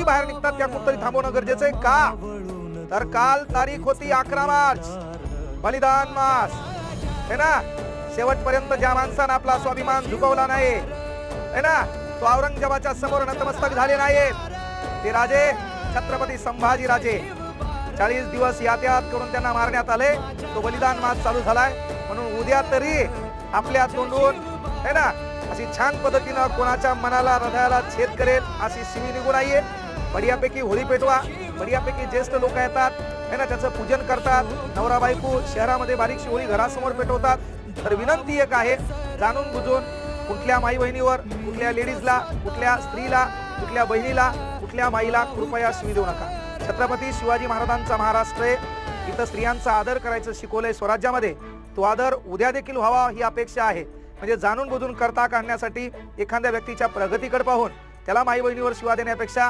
बाहेर निघतात त्या कुठतरी थांबवणं गरजेचं आहे का? तर काल तारीख होती 11 मार्च, बलिदान मास है ना. शेवटपर्यंत ज्या माणसानं आपला स्वाभिमान झुकवला नाही है ना, तो औरंगजेबाच्या समोर नतमस्तक झाले नाहीत. ते राजे छत्रपती संभाजी राजे 40 दिवस यातायात करून त्यांना मारण्यात आले. तो बलिदान मास चालू झालाय म्हणून उद्या तरी आपल्या तोंडून है ना अशी छान पद्धतीनं कोणाच्या मनाला हृदयाला छेद करेल अशी शिवी निघून नाहीये. बढियापैकी होळी पेटवा, बढियापैकी ज्येष्ठ लोक येतात है ना, त्याचं पूजन करतात. नवरा बायको शहरामध्ये बारीकशी होळी घरासमोर पेटवतात. तर विनंती एक आहे, जाणून बुजून कुठल्या माई बहिणीवर, कुठल्या लेडीजला, कुठल्या स्त्रीला, कुठल्या बहिणीला, कुठल्या माईला कृपया शिवी देऊ नका. छत्रपती शिवाजी महाराजांचा महाराष्ट्र आहे, इथं स्त्रियांचा आदर करायचं शिकवलंय स्वराज्यामध्ये. तो आदर उद्या देखील व्हावा ही अपेक्षा आहे. म्हणजे जाणून बुजून करता काढण्यासाठी एखाद्या व्यक्तीच्या प्रगतीकडे पाहून त्याला माई बहिणीवर शिवा देण्यापेक्षा